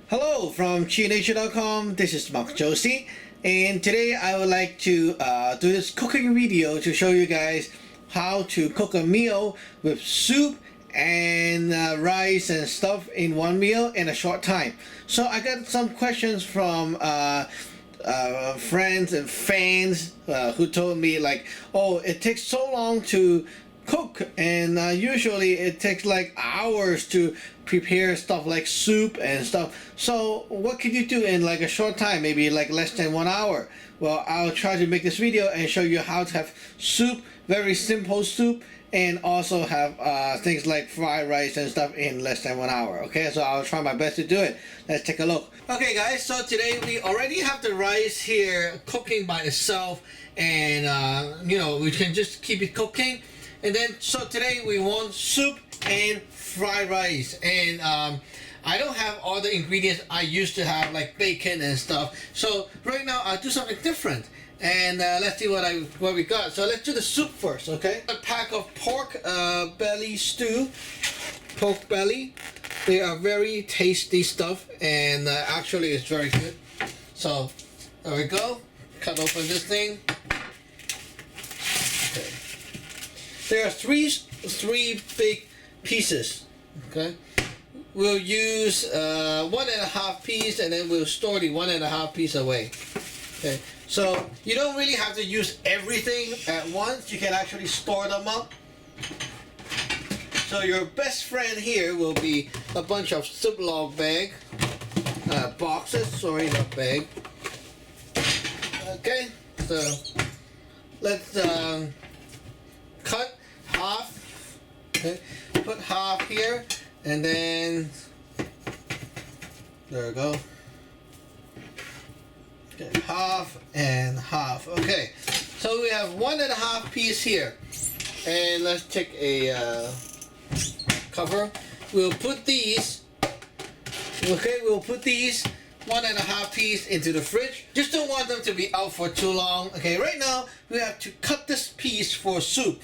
Hello from ChiNation.com. This is Mark Josie, and today I would like to do this cooking video to show you guys how to cook a meal with soup and rice and stuff in one meal in a short time. So I got some questions from friends and fans who told me like, oh, it takes so long to cook, and usually it takes like hours to prepare stuff like soup and stuff. So what can you do in like a short time, maybe like less than 1 hour? Well, I'll try to make this video and show you how to have soup, very simple soup, and also have things like fried rice and stuff in less than 1 hour. Okay, so I'll try my best to do it. Let's take a look. Okay guys, so today we already have the rice here cooking by itself, and you know, we can just keep it cooking. And then, so today we want soup and fried rice, and I don't have all the ingredients I used to have, like bacon and stuff. So right now I'll do something different, and let's see what we got. So let's do the soup first, okay? A pack of pork belly stew, pork belly. They are very tasty stuff, and actually it's very good. So there we go. Cut open this thing. Okay. There are three big pieces. Okay, we'll use 1.5 piece, and then we'll store the 1.5 piece away. Okay, so you don't really have to use everything at once. You can actually store them up. So your best friend here will be a bunch of Ziploc bag boxes. Sorry, not bag. Okay, so let's cut half. Okay, put half here, and then there we go. Okay, half and half. Okay, so we have 1.5 piece here, and let's take a cover. We'll put these. Okay, we'll put these 1.5 piece into the fridge. Just don't want them to be out for too long. Okay, right now we have to cut this piece for soup.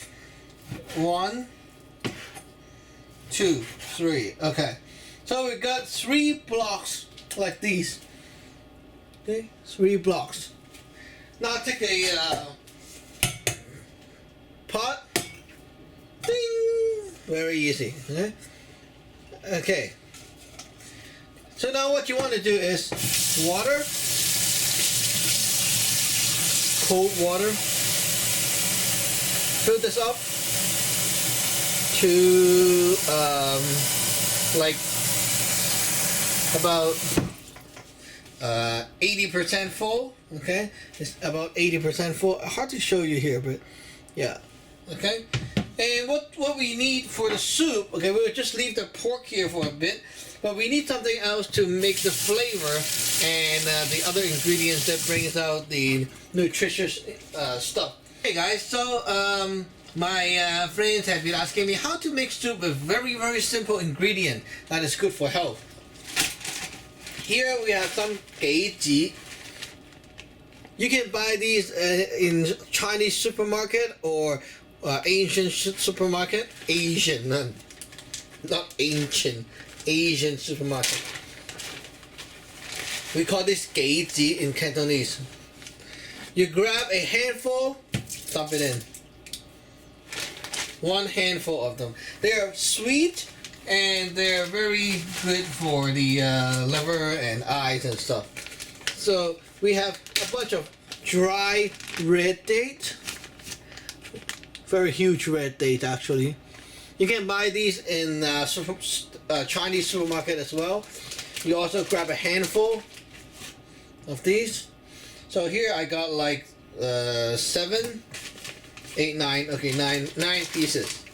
1, 2, 3. Okay, so we got 3 blocks like these. Okay, 3 blocks. Now take a pot. Ding! Very easy. Okay. Okay. So now what you want to do is water, cold water. Fill this up to like about 80% full. Okay, it's about 80% full. Hard to show you here, but yeah. Okay, and what we need for the soup? Okay, we'll just leave the pork here for a bit, but we need something else to make the flavor and the other ingredients that brings out the nutritious stuff. Hey guys, so my friends have been asking me how to make soup with very simple ingredient that is good for health. Here we have some Goji. You can buy these in Chinese supermarket or Asian supermarket. Asian, not ancient. Asian supermarket. We call this Goji in Cantonese. You grab a handful, dump it in. 1 handful of them. They are sweet, and they're very good for the liver and eyes and stuff. So we have a bunch of dry red date. Very huge red date actually. You can buy these in Chinese supermarket as well. You also grab a handful of these. So here I got like 7, 8, 9. Okay, 9 pieces.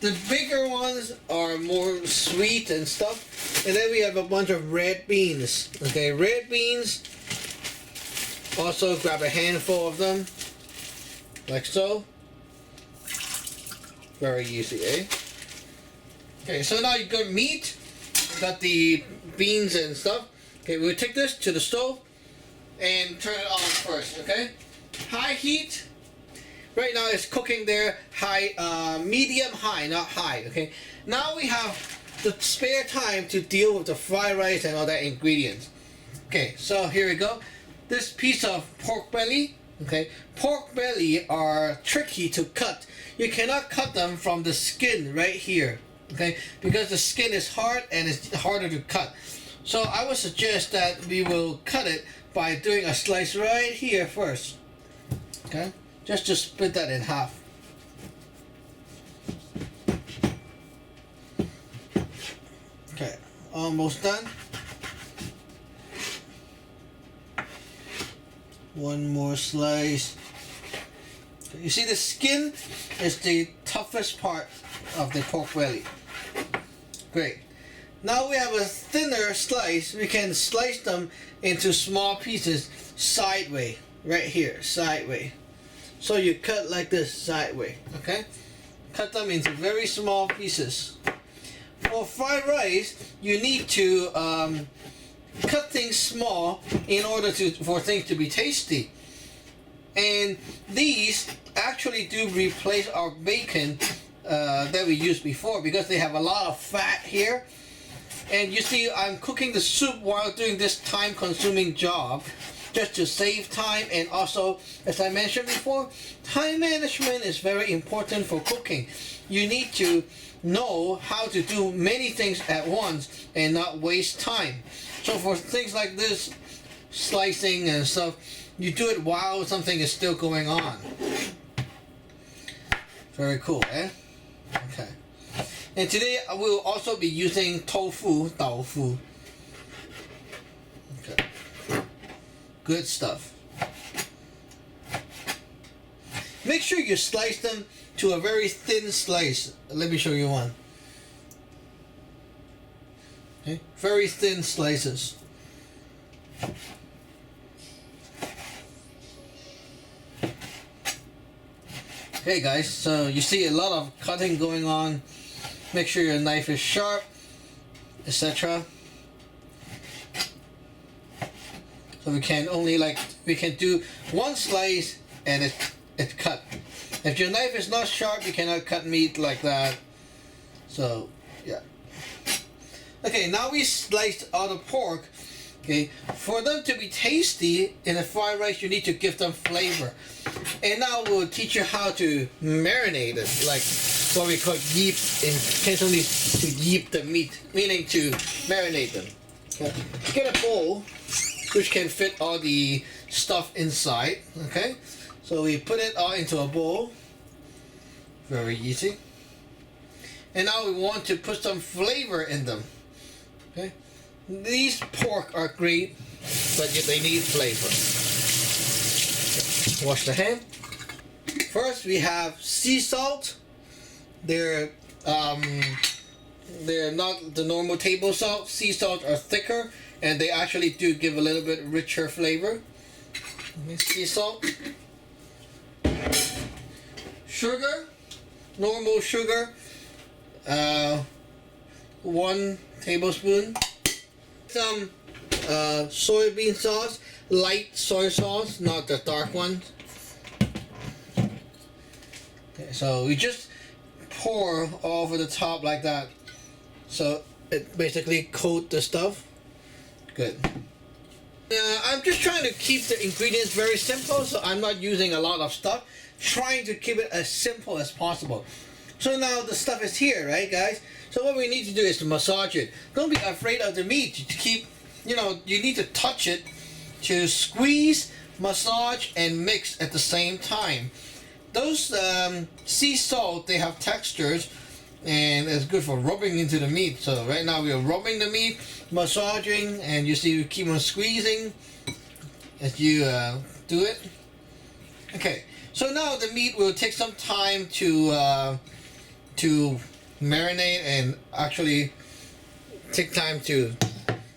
The bigger ones are more sweet and stuff. And then we have a bunch of red beans. Okay, red beans. Also grab a handful of them. Like so. Very easy, eh? Okay, so now you got meat. Got the beans and stuff. Okay, we'll take this to the stove and turn it on first, okay? High heat. Right now it's cooking there, high, medium high, not high, okay? Now we have the spare time to deal with the fried rice and all that ingredients. Okay, so here we go. This piece of pork belly. Okay, pork belly are tricky to cut. You cannot cut them from the skin right here. Okay, because the skin is hard and it's harder to cut. So I would suggest that we will cut it by doing a slice right here first. Okay, just to split that in half. Okay, almost done. One more slice. You see, the skin is the toughest part of the pork belly. Great. Now we have a thinner slice. We can slice them into small pieces sideways. Right here, sideways. So you cut like this, sideways. Okay? Cut them into very small pieces. For fried rice, you need to cut things small in order for things to be tasty. And these actually do replace our bacon that we used before, because they have a lot of fat here. And you see, I'm cooking the soup while doing this time-consuming job, just to save time. And also, as I mentioned before, time management is very important for cooking. You need to know how to do many things at once and not waste time. So for things like this, slicing and stuff, you do it while something is still going on. Very cool, eh? Okay. And today I will also be using tofu. Okay. Good stuff. Make sure you slice them to a very thin slice. Let me show you one. Okay. Very thin slices. Okay guys, so you see a lot of cutting going on. Make sure your knife is sharp, etc. So we can do one slice and it's cut. If your knife is not sharp, you cannot cut meat like that. So yeah. Okay, now we sliced all the pork. Okay, for them to be tasty in a fried rice, you need to give them flavor. And now we'll teach you how to marinate it, like what we call yeep in Cantonese, to yeep the meat, meaning to marinate them. Okay. Get a bowl which can fit all the stuff inside. Okay, so we put it all into a bowl. Very easy. And now we want to put some flavor in them. Okay. These pork are great, but they need flavor. Okay. Wash the hand. First, we have sea salt. They're not the normal table salt. Sea salt are thicker, and they actually do give a little bit richer flavor. Sea salt. Sugar, normal sugar. 1 tablespoon. Some soybean sauce, light soy sauce, not the dark one. Okay, so we just pour over the top like that, so it basically coat the stuff. Good. I'm just trying to keep the ingredients very simple, so I'm not using a lot of stuff, trying to keep it as simple as possible. So now the stuff is here, right guys? So what we need to do is to massage it. Don't be afraid of the meat. To keep, you need to touch it, to squeeze, massage, and mix at the same time. Those sea salt, they have textures, and it's good for rubbing into the meat. So right now we are rubbing the meat, massaging, and you see we keep on squeezing as you do it. Okay, so now the meat will take some time to marinate and actually take time to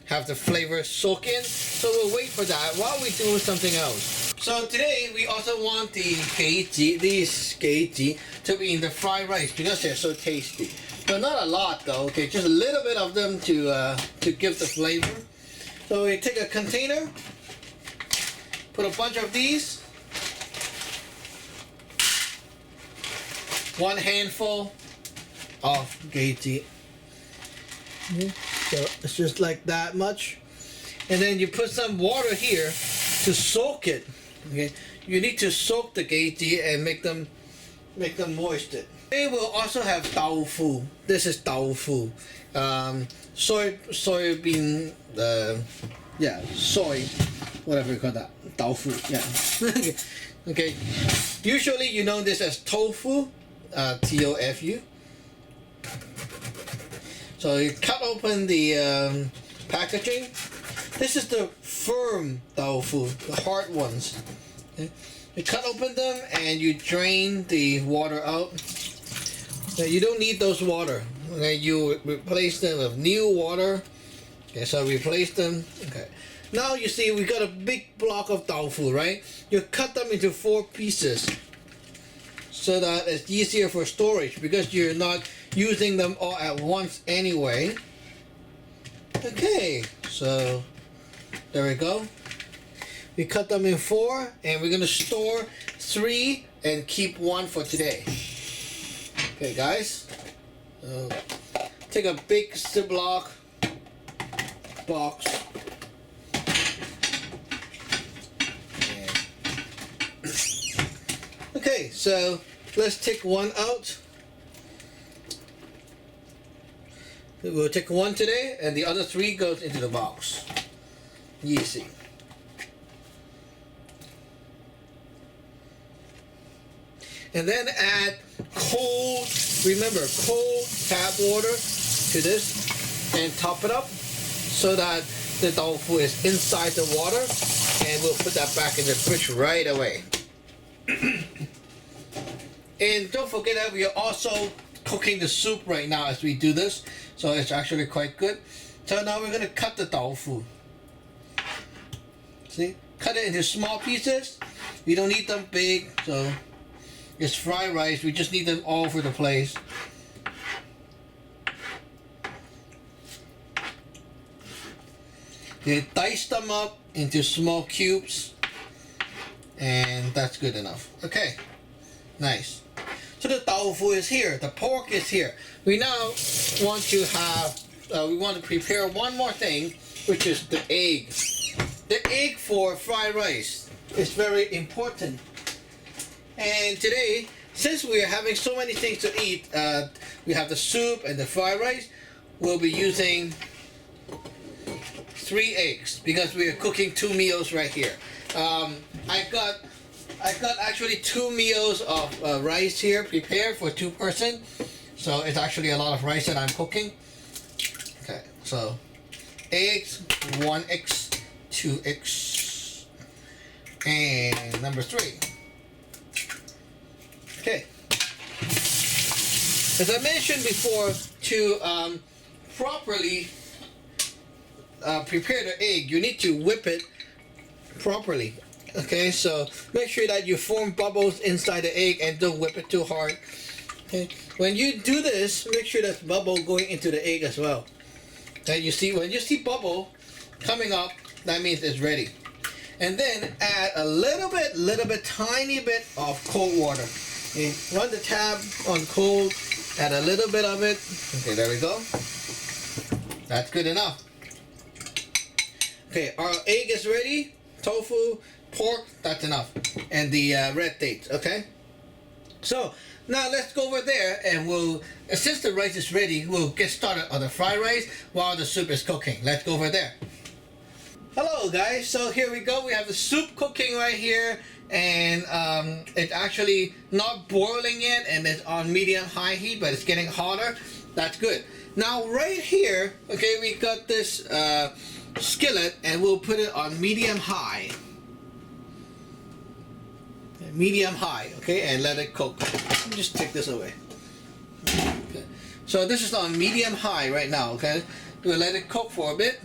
have the flavor soak in. So we'll wait for that while we do something else. So today we also want the these Goji to be in the fried rice because they're so tasty. But not a lot though, okay, just a little bit of them to give the flavor. So we take a container, put a bunch of these, 1 handful of Goji. Okay. So it's just like that much. And then you put some water here to soak it. Okay, you need to soak the goji and make them moist. They will also have tofu. This is tofu. Soybean. Soy, whatever you call that. Tofu. Yeah. Okay. Usually you know this as tofu. TOFU. So you cut open the packaging. This is the firm tofu, the hard ones. Okay. You cut open them and you drain the water out. Now, you don't need those water. Okay, you replace them with new water. Okay, so replace them. Okay. Now you see we got a big block of tofu, right? You cut them into 4 pieces so that it's easier for storage because you're not using them all at once anyway. Okay, so there we go. We cut them in 4 and we're gonna store 3 and keep 1 for today. Okay guys, take a big Ziploc box. Okay, so let's take 1 out. We'll take 1 today and the other 3 goes into the box. Easy. And then add cold, remember, cold tap water to this and top it up so that the tofu is inside the water, and we'll put that back in the fridge right away. And don't forget that we are also cooking the soup right now as we do this, so it's actually quite good. So now we're going to cut the tofu. See? Cut it into small pieces. We don't need them big, so it's fried rice. We just need them all over the place. You dice them up into small cubes, and that's good enough. Okay, nice. So the tofu is here, the pork is here. We now want to have, we want to prepare one more thing, which is the egg. The egg for fried rice is very important. And today, since we are having so many things to eat, we have the soup and the fried rice, we'll be using 3 eggs because we are cooking 2 meals right here. I got actually 2 meals of rice here prepared for 2 person, so it's actually a lot of rice that I'm cooking. Okay, so eggs, 1 egg, 2 eggs, and number 3. Okay. As I mentioned before, to properly prepare the egg, you need to whip it properly. Okay, so make sure that you form bubbles inside the egg and don't whip it too hard. Okay, when you do this, make sure there's bubble going into the egg as well. Okay, you see, when you see bubble coming up, that means it's ready. And then add a little bit, tiny bit of cold water. Okay, run the tab on cold, add a little bit of it. Okay, there we go. That's good enough. Okay, our egg is ready. Tofu, pork, that's enough. And the red dates, okay? So, now let's go over there and we'll, since the rice is ready, we'll get started on the fried rice while the soup is cooking. Let's go over there. Hello guys, so here we go. We have the soup cooking right here, and it's actually not boiling yet, and it's on medium-high heat, but it's getting hotter. That's good. Now right here, okay, we got this skillet, and we'll put it on medium-high. Medium-high, okay, and let it cook. Let me just take this away. Okay. So this is on medium-high right now, okay? We'll let it cook for a bit.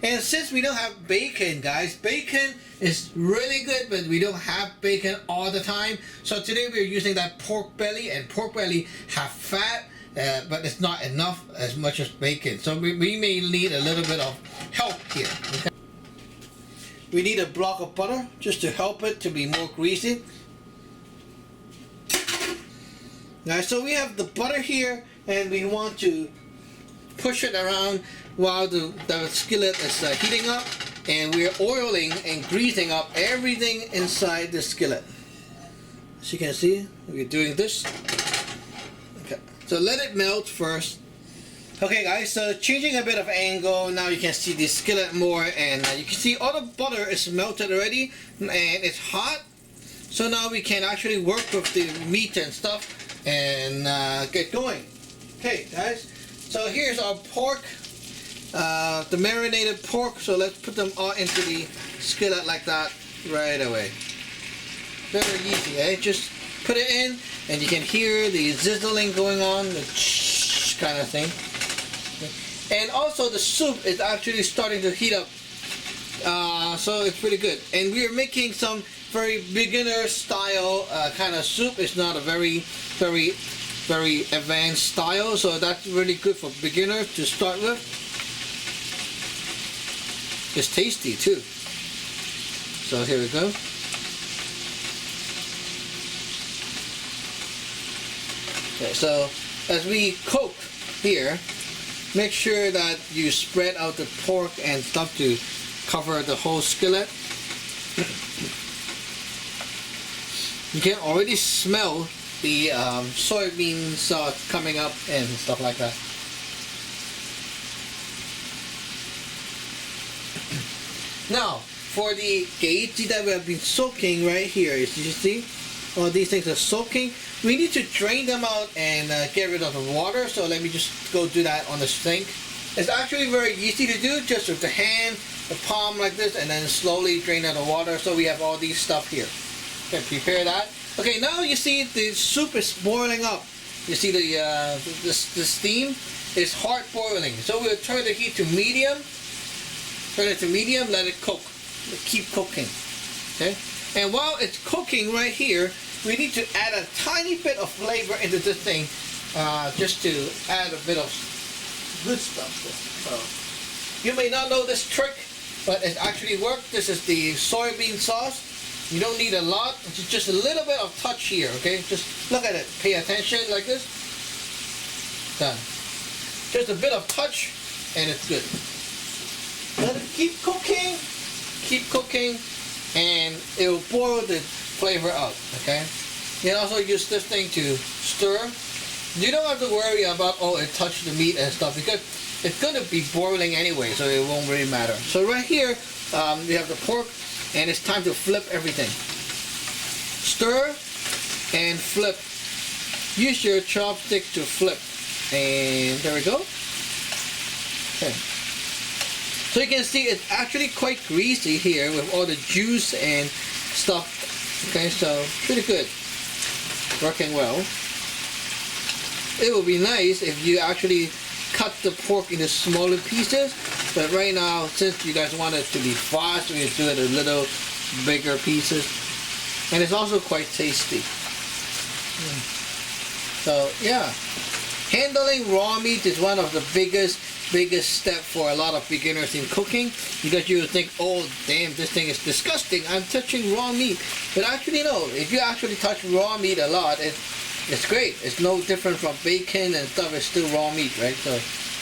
And since we don't have bacon, guys, bacon is really good, but we don't have bacon all the time. So today we're using that pork belly, and pork belly have fat, but it's not enough as much as bacon. So we may need a little bit of help here. Okay? We need a block of butter just to help it to be more greasy. Now, so we have the butter here, and we want to push it around while the skillet is heating up, and we're oiling and greasing up everything inside the skillet. As you can see, we're doing this. Okay, so let it melt first. Okay guys, so changing a bit of angle, now you can see the skillet more, and you can see all the butter is melted already and it's hot. So now we can actually work with the meat and stuff and get going. Okay guys, so here's our pork, the marinated pork. So let's put them all into the skillet like that right away. Very easy, eh? Just put it in and you can hear the sizzling going on, the kind of thing. And also the soup is actually starting to heat up, so it's pretty good. And we are making some very beginner style kind of soup. It's not a very advanced style, so that's really good for beginners to start with. It's tasty too. So here we go. Okay, so as we cook here, make sure that you spread out the pork and stuff to cover the whole skillet. You can already smell the soybean sauce coming up and stuff like that. Now, for the goji that we have been soaking right here, as you see, all these things are soaking. We need to drain them out and get rid of the water, so let me just go do that on the sink. It's actually very easy to do, just with the hand, the palm like this, and then slowly drain out the water. So we have all these stuff here. Okay, prepare that. Okay, now you see the soup is boiling up. You see the steam is hard boiling. So we'll turn the heat to medium. Turn it to medium, let it cook. Keep cooking. Okay? And while it's cooking right here, we need to add a tiny bit of flavor into this thing, just to add a bit of good stuff. So you may not know this trick, but it actually works. This is the soybean sauce. You don't need a lot. It's just a little bit of touch here. Okay, just look at it. Pay attention like this. Done. Just a bit of touch, and it's good. Let it keep cooking. Keep cooking, and it will boil the flavor out. Okay, you can also use this thing to stir. You don't have to worry about, oh, it touched the meat and stuff, because it's going to be boiling anyway, so it won't really matter. So right here we have the pork, and it's time to flip everything. Stir and flip. Use your chopstick to flip, and there we go. Okay, so you can see it's actually quite greasy here with all the juice and stuff. Okay, so pretty good. Working well. It would be nice if you actually cut the pork into smaller pieces, but right now, since you guys want it to be fast, we can do it in little bigger pieces. And it's also quite tasty. So yeah, handling raw meat is one of the biggest step for a lot of beginners in cooking, because you would think, oh damn, this thing is disgusting, I'm touching raw meat. But actually no, if you actually touch raw meat a lot, it's great. It's no different from bacon and stuff. It's still raw meat, right? So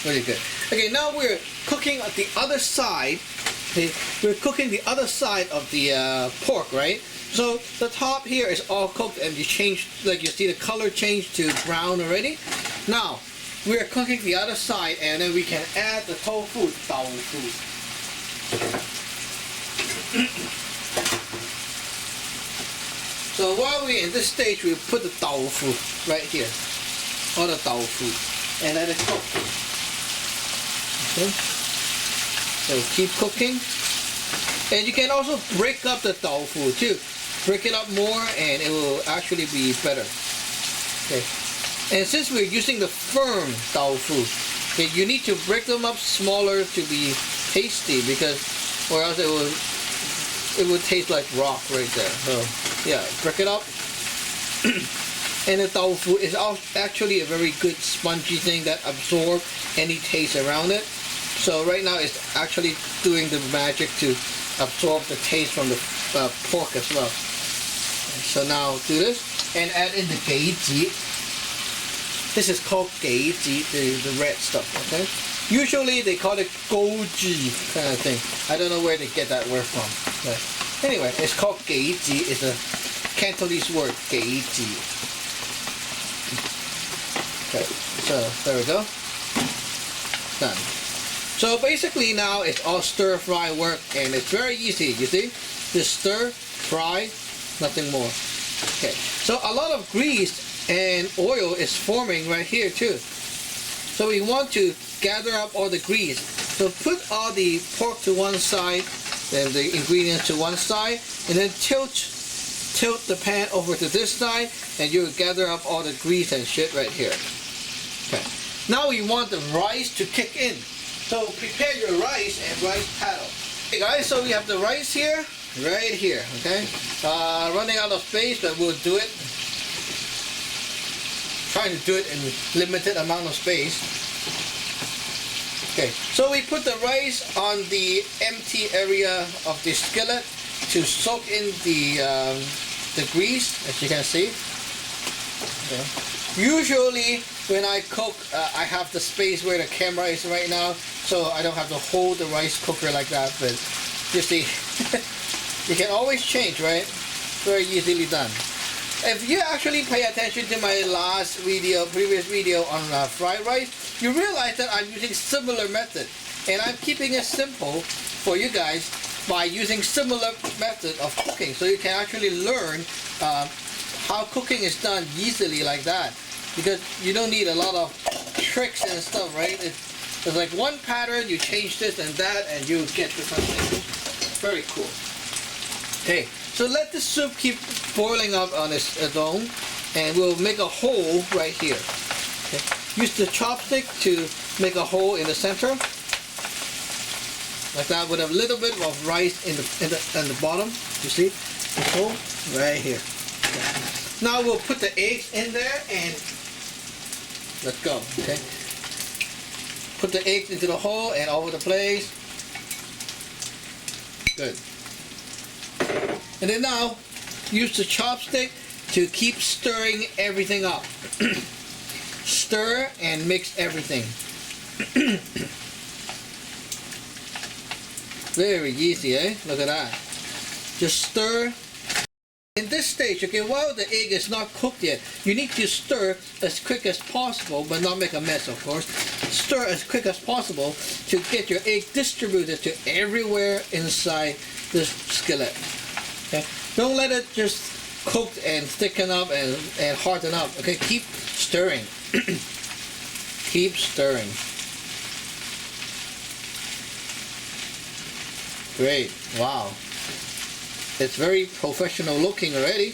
really good. Okay, now we're cooking at the other side. Okay, we're cooking the other side of the pork, right? So the top here is all cooked, and you change, like you see the color change to brown already. Now we're cooking the other side, and then we can add the tofu. So while we're in this stage, we put the tofu right here, all the tofu, and let it cook. Okay. So keep cooking, and you can also break up the tofu too. Break it up more, and it will actually be better. Okay. And since we're using the firm tofu, okay, you need to break them up smaller to be tasty, because or else it will taste like rock right there. So yeah, break it up. And the tofu is actually a very good spongy thing that absorbs any taste around it. So right now it's actually doing the magic to absorb the taste from the pork as well. So now do this and add in the goji. This is called goji, the red stuff, okay? Usually they call it Goji kind of thing. I don't know where they get that word from. But anyway, it's called Goji. It's a Cantonese word, Goji. Okay, so there we go. Done. So basically now it's all stir fry work, and it's very easy, you see? Just stir, fry, nothing more. Okay, so a lot of grease and oil is forming right here too. So we want to gather up all the grease. So put all the pork to one side, then the ingredients to one side, and then tilt the pan over to this side, and you gather up all the grease and shit right here. Okay. Now we want the rice to kick in. So prepare your rice and rice paddle. Okay guys, so we have the rice here, right here, okay? Running out of space, but we'll do it. Trying to do it in limited amount of space. Okay, so we put the rice on the empty area of the skillet to soak in the grease, as you can see. Okay. Usually when I cook, I have the space where the camera is right now, so I don't have to hold the rice cooker like that, but you see, you can always change, right? Very easily done. If you actually pay attention to my previous video on fried rice, you realize that I'm using similar method, and I'm keeping it simple for you guys by using similar method of cooking, so you can actually learn how cooking is done easily like that, because you don't need a lot of tricks and stuff, right? It's like one pattern, you change this and that, and you get to something very cool. Okay, so let the soup keep boiling up on its own, and we'll make a hole right here. Okay. Use the chopstick to make a hole in the center, like that, with a little bit of rice in the bottom. You see the hole right here. Okay. Now we'll put the eggs in there and let's go. Okay. Put the eggs into the hole and all over the place. Good. And then now, use the chopstick to keep stirring everything up. Stir and mix everything. Very easy, eh? Look at that. Just stir. In this stage, okay, while the egg is not cooked yet, you need to stir as quick as possible, but not make a mess, of course. Stir as quick as possible to get your egg distributed to everywhere inside this skillet. Okay? Don't let it just cook and thicken up and harden up. Okay, keep stirring. Keep stirring. Great. Wow. It's very professional looking already.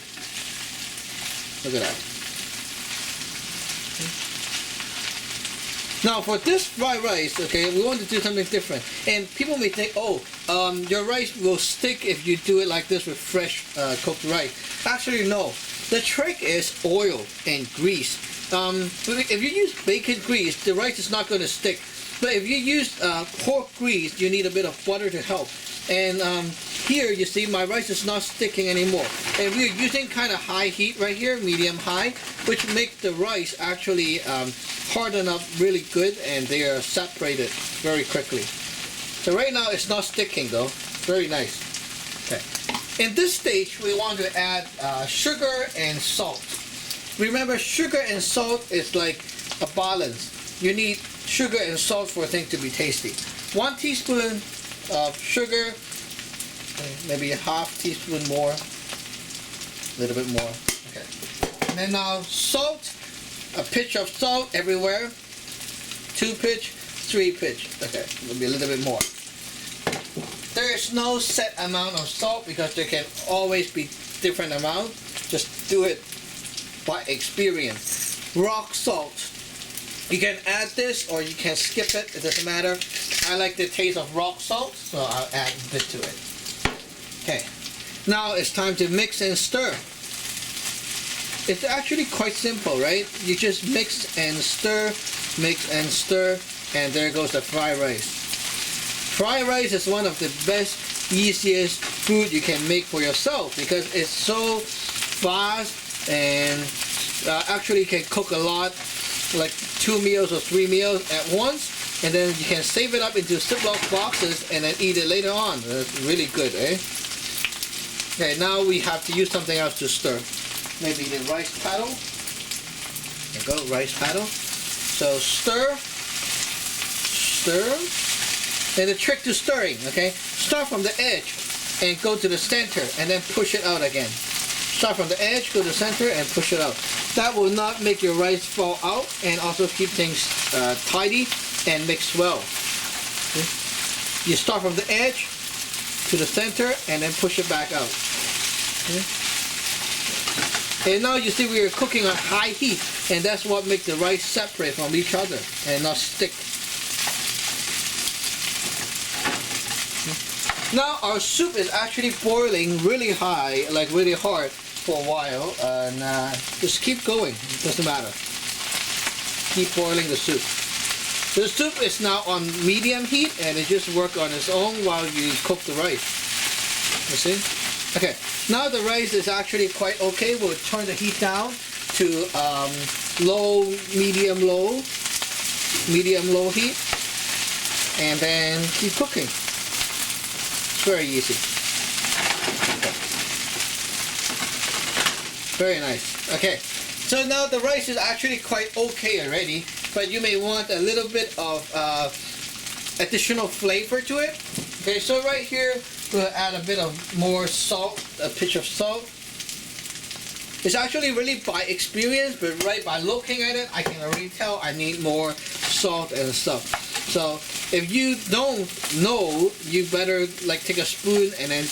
Look at that. Now for this fried rice, okay, we want to do something different. And people may think, oh, your rice will stick if you do it like this with fresh cooked rice. Actually, no. The trick is oil and grease. If you use bacon grease, the rice is not going to stick. But if you use pork grease, you need a bit of butter to help. And here you see my rice is not sticking anymore. And we're using kind of high heat right here, medium high, which makes the rice actually harden up really good, and they are separated very quickly. So right now it's not sticking though. Very nice. Okay. In this stage we want to add sugar and salt. Remember, sugar and salt is like a balance. You need sugar and salt for a thing to be tasty. 1 teaspoon of sugar, maybe a half teaspoon more, a little bit more. Okay. And then now salt, a pinch of salt everywhere, 2 pinch, 3 pinch. Okay, maybe a little bit more. There is no set amount of salt because there can always be different amount. Just do it by experience. Rock salt. You can add this or you can skip it doesn't matter. I like the taste of rock salt, so I'll add a bit to it. Okay, now it's time to mix and stir. It's actually quite simple, right? You just mix and stir, and there goes the fried rice. Fried rice is one of the best, easiest food you can make for yourself because it's so fast and actually can cook a lot, like 2 meals or 3 meals at once, and then you can save it up into Ziploc boxes and then eat it later on. It's really good, eh? Okay, now we have to use something else to stir. Maybe the rice paddle. There you go, rice paddle. So stir, stir. And the trick to stirring, okay? Start from the edge and go to the center and then push it out again. Start from the edge, go to the center and push it out. That will not make your rice fall out and also keep things tidy and mix well. Okay? You start from the edge to the center and then push it back out. Okay? And now you see we are cooking on high heat, and that's what makes the rice separate from each other and not stick. Okay? Now our soup is actually boiling really high, like really hard for a while, and just keep going, it doesn't matter. Keep boiling the soup. The soup is now on medium heat, and it just works on its own while you cook the rice. You see? Okay, now the rice is actually quite okay. We'll turn the heat down to low, medium, low heat, and then keep cooking. It's very easy. Okay. Very nice. Okay, so now the rice is actually quite okay already, but you may want a little bit of additional flavor to it. Okay, so right here we'll add a bit of more salt, a pinch of salt. It's actually really by experience, but right by looking at it, I can already tell I need more salt and stuff. So if you don't know, you better like take a spoon and then,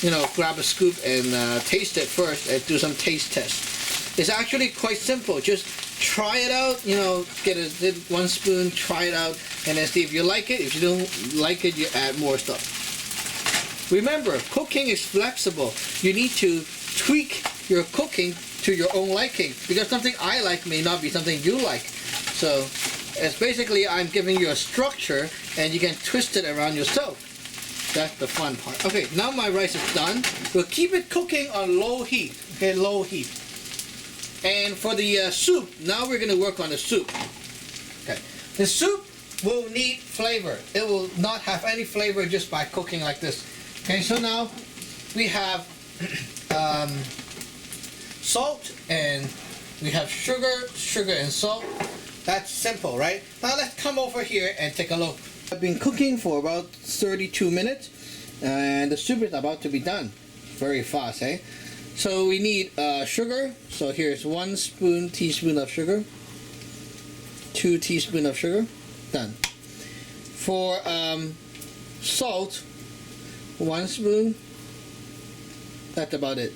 you know, grab a scoop and taste it first and do some taste tests. It's actually quite simple. Just try it out, you know, get one spoon, try it out, and then see if you like it. If you don't like it, you add more stuff. Remember, cooking is flexible. You need to tweak your cooking to your own liking, because something I like may not be something you like. So it's basically I'm giving you a structure and you can twist it around yourself. That's the fun part. Okay, now my rice is done. We'll keep it cooking on low heat. Okay, low heat. And for the soup, now we're going to work on the soup. Okay, the soup will need flavor. It will not have any flavor just by cooking like this. Okay, so now we have salt and we have sugar and salt. That's simple, right? Now let's come over here and take a look. I've been cooking for about 32 minutes and the soup is about to be done. Very fast, eh? So we need sugar. So here's 1 teaspoon of sugar, 2 teaspoons of sugar, done. For salt, 1 spoon, that's about it.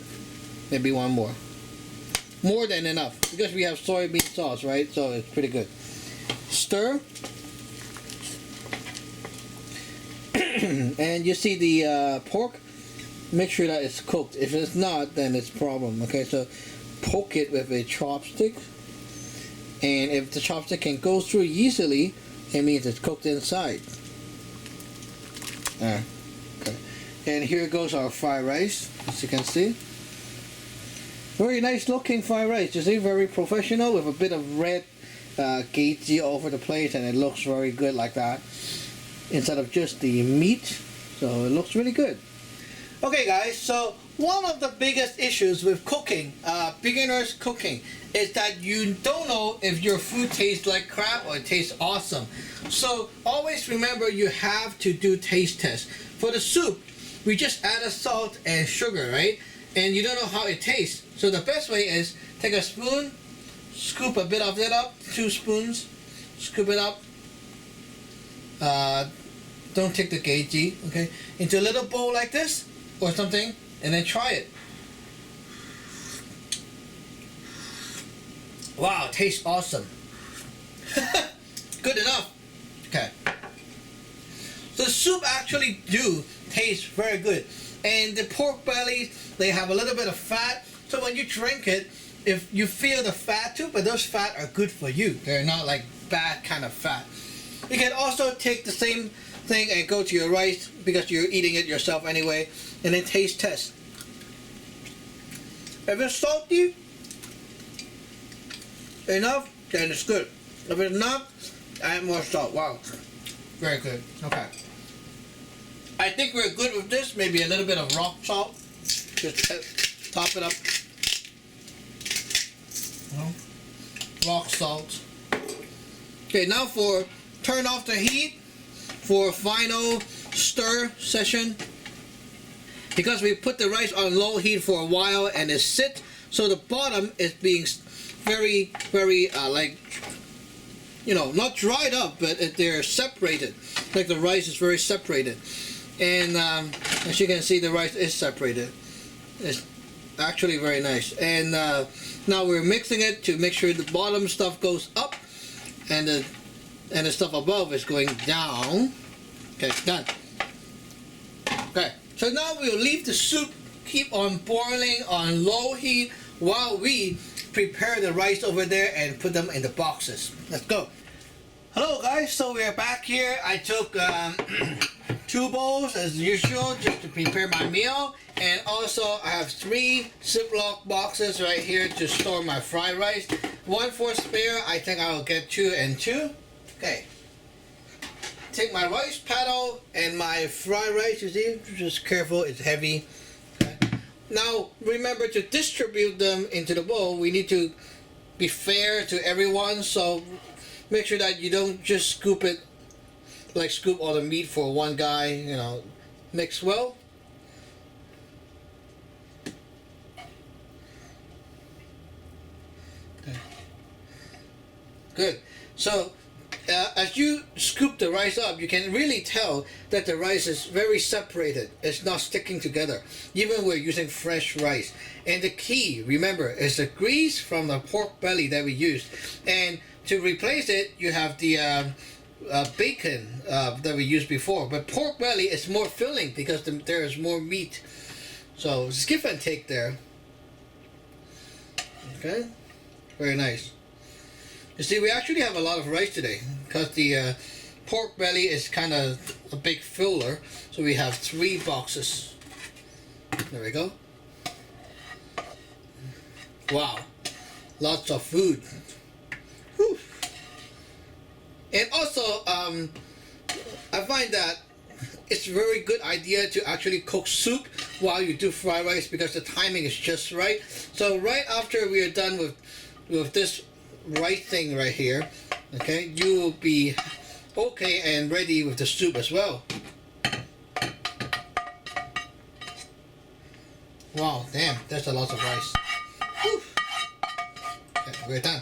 Maybe one more. More than enough, because we have soybean sauce, right? So it's pretty good. Stir. And you see the pork, make sure that it's cooked. If it's not, then it's a problem. Okay, so poke it with a chopstick, and if the chopstick can go through easily, it means it's cooked inside. Okay. And here goes our fried rice, as you can see. Very nice looking fried rice. You see, very professional with a bit of red Goji over the plate, and it looks very good like that instead of just the meat. So it looks really good. Okay guys, so one of the biggest issues with cooking, beginners cooking, is that you don't know if your food tastes like crap or it tastes awesome. So always remember you have to do taste tests. For the soup, we just added salt and sugar, right? And you don't know how it tastes. So the best way is take a spoon, scoop a bit of it up, 2 spoons, scoop it up. Don't take the Goji, okay? Into a little bowl like this or something, and then try it. Wow, tastes awesome. Good enough. Okay. The soup actually do taste very good. And the pork bellies, they have a little bit of fat. So when you drink it, if you feel the fat too, but those fat are good for you. They're not like bad kind of fat. You can also take the same thing and go to your rice, because you're eating it yourself anyway, and then taste test. If it's salty enough, then it's good. If it's not, add more salt. Wow. Very good. Okay. I think we're good with this. Maybe a little bit of rock salt. Just top it up. Rock salt. Okay, now turn off the heat for final stir session. Because we put the rice on low heat for a while and it sits, so the bottom is being very, very like, you know, not dried up, but they're separated. Like the rice is very separated. And as you can see, the rice is separated. It's actually very nice. And now we're mixing it to make sure the bottom stuff goes up and the stuff above is going down. Okay, done. Okay, so now we'll leave the soup keep on boiling on low heat while we prepare the rice over there and put them in the boxes. Let's go. Hello guys, so we're back here. I took 2 bowls as usual just to prepare my meal, and also I have 3 Ziploc boxes right here to store my fried rice. 1 for spare. I think I'll get 2 and 2. Okay. Take my rice paddle and my fried rice. You see, just careful, it's heavy. Okay. Now remember to distribute them into the bowl. We need to be fair to everyone, so make sure that you don't just scoop it, like scoop all the meat for one guy, you know. Mix well. Okay. Good. So as you scoop the rice up, you can really tell that the rice is very separated. It's not sticking together, even we're using fresh rice. And the key, remember, is the grease from the pork belly that we used. And to replace it, you have the bacon that we used before. But pork belly is more filling because there is more meat. So it's give and take there. Okay, very nice. You see, we actually have a lot of rice today because the pork belly is kind of a big filler. So we have 3 boxes. There we go. Wow, lots of food. Whew. And also, I find that it's a very good idea to actually cook soup while you do fried rice because the timing is just right. So right after we are done with this rice thing right here, okay, you will be okay and ready with the soup as well. Wow, damn, that's a lot of rice. Whew. Okay, we're done.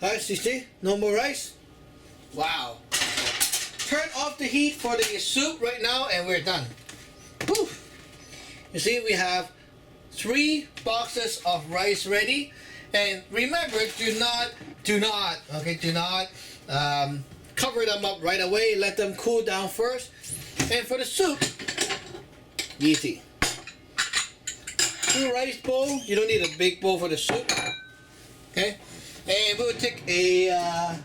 Guys, you see? No more rice? Wow. Turn off the heat for the soup right now and we're done. Whew. You see, we have 3 boxes of rice ready. And remember, do not cover them up right away. Let them cool down first. And for the soup, easy. 2 rice bowl. You don't need a big bowl for the soup. Okay. And we'll take a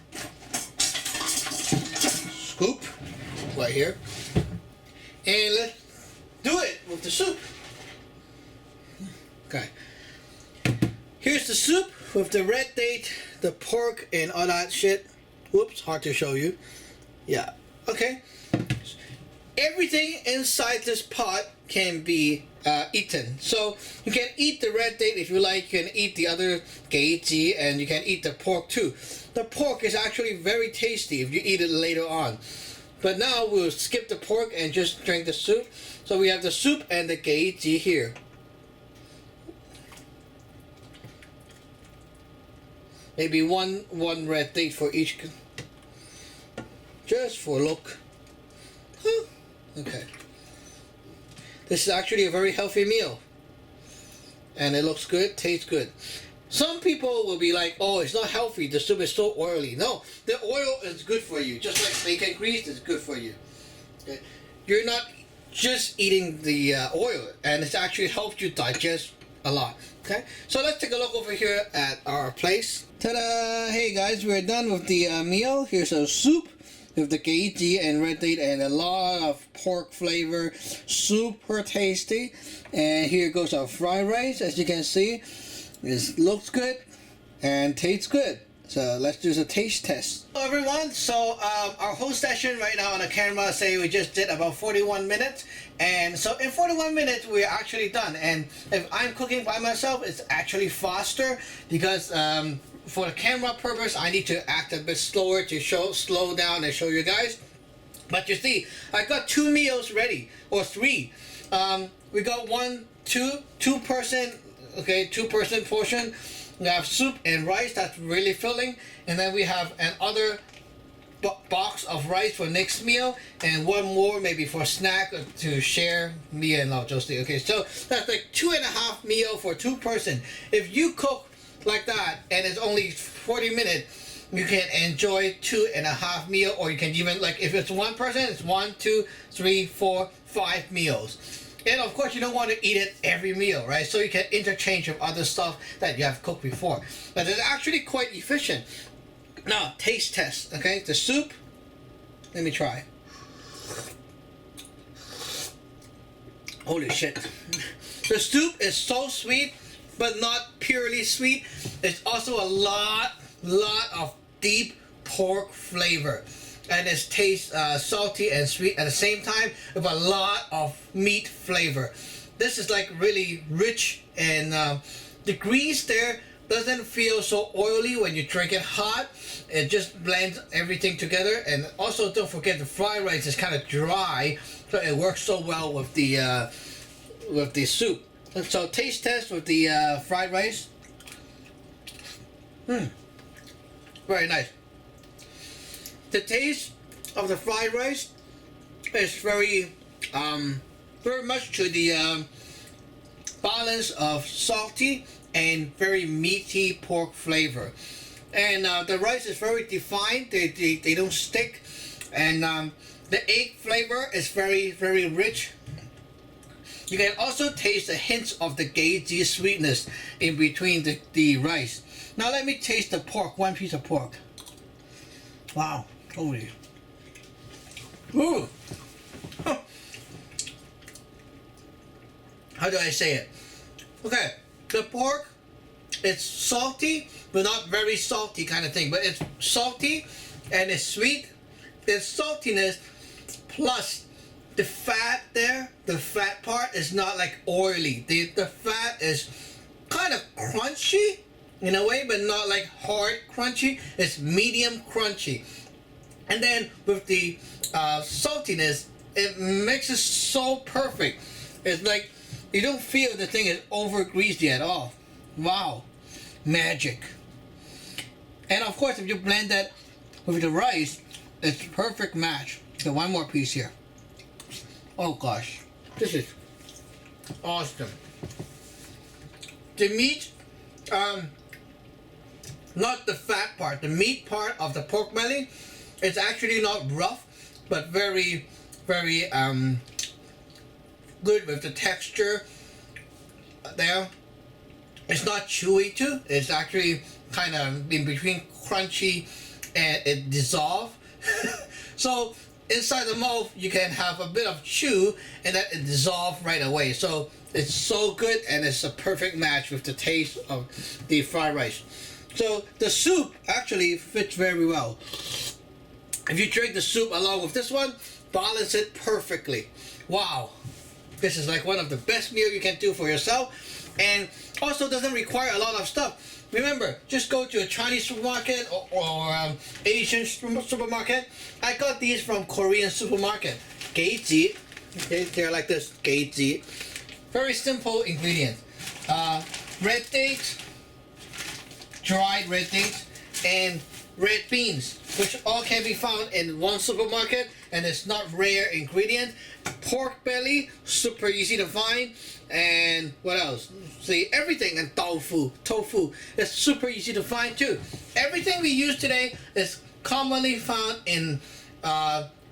scoop right here. And let's do it with the soup. Okay. Here's the soup with the red date, the pork, and all that shit. Whoops, hard to show you. Yeah. Okay. Everything inside this pot can be eaten. So you can eat the red date if you like. You can eat the other Goji, and you can eat the pork too. The pork is actually very tasty if you eat it later on. But now we'll skip the pork and just drink the soup. So we have the soup and the Goji here. Maybe one red date for each, just for look. Huh. Okay. This is actually a very healthy meal. And it looks good, tastes good. Some people will be like, oh, it's not healthy, the soup is so oily. No, the oil is good for you. Just like bacon grease is good for you. Okay? You're not just eating the oil, and it's actually helped you digest a lot. Okay, so let's take a look over here at our place. Ta-da! Hey guys, we're done with the meal. Here's our soup with the Goji and red date and a lot of pork flavor. Super tasty. And here goes our fried rice. As you can see, it looks good and tastes good. So let's do the taste test. Hello everyone, so our whole session right now on the camera say we just did about 41 minutes, and so in 41 minutes we're actually done. And if I'm cooking by myself, it's actually faster because for the camera purpose I need to act a bit slower to slow down and show you guys. But you see, I got 2 meals ready, or 3. We got two person, okay, 2-person portion. We have soup and rice that's really filling, and then we have another box of rice for next meal, and one more maybe for snack to share me and Josie. Okay, so that's like 2.5 meal for 2-person. If you cook like that and it's only 40 minutes, you can enjoy 2.5 meal, or you can even, like, if it's 1 person, it's 1, 2, 3, 4, 5 meals. And of course you don't want to eat it every meal, right? So you can interchange with other stuff that you have cooked before. But it's actually quite efficient. Now, taste test, okay? The soup, let me try. Holy shit. The soup is so sweet, but not purely sweet. It's also a lot of deep pork flavor. And it tastes salty and sweet at the same time with a lot of meat flavor. This is like really rich, and the grease there doesn't feel so oily when you drink it hot. It just blends everything together. And also don't forget the fried rice is kind of dry, so it works so well with the soup. So taste test with the fried rice. Very nice. The taste of the fried rice is very much to the balance of salty and very meaty pork flavor. And the rice is very defined. They don't stick. And the egg flavor is very rich. You can also taste the hints of the Goji sweetness in between the rice. Now let me taste the pork, 1 piece of pork. Wow, holy. Ooh. How do I say it? Okay, the pork, it's salty, but not very salty kind of thing. But it's salty and it's sweet. It's saltiness plus the fat there. The fat part is not like oily. The fat is kind of crunchy in a way, but not like hard crunchy. It's medium crunchy. And then with the saltiness, it makes it so perfect. It's like you don't feel the thing is over greasy at all. Wow, magic. And of course, if you blend that with the rice, it's a perfect match. So 1 more piece here. Oh gosh, this is awesome. The meat, not the fat part, the meat part of the pork belly, it's actually not rough, but very good with the texture there. It's not chewy too. It's actually kind of in between crunchy and it dissolves. So inside the mouth you can have a bit of chew and then it dissolves right away. So it's so good, and it's a perfect match with the taste of the fried rice. So the soup actually fits very well. If you drink the soup along with this one, balance it perfectly. Wow, this is like one of the best meals you can do for yourself, and also doesn't require a lot of stuff. Remember, just go to a Chinese supermarket or Asian supermarket. I got these from Korean supermarket. Goji. Okay, they're like this. Goji. Very simple ingredients. Red dates, dried red dates, and red beans, which all can be found in one supermarket, and it's not rare ingredient. Pork belly, super easy to find. And what else? See, everything. And tofu is super easy to find too. Everything we use today is commonly found in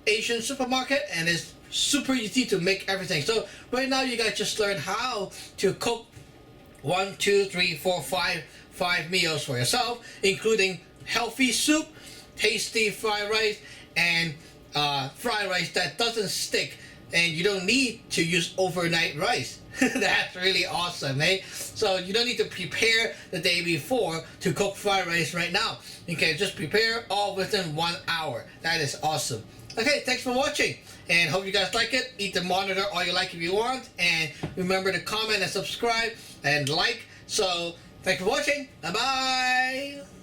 Asian supermarket, and it's super easy to make everything. So right now you guys just learn how to cook 1, 2, 3, 4, 5 meals for yourself, including healthy soup, tasty fried rice, and fried rice that doesn't stick and you don't need to use overnight rice. That's really awesome, eh? So you don't need to prepare the day before to cook fried rice right now. You can just prepare all within 1 hour. That is awesome. Okay, thanks for watching, and hope you guys like it. Eat the monitor all you like if you want, and remember to comment and subscribe and like. So thanks for watching. Bye bye.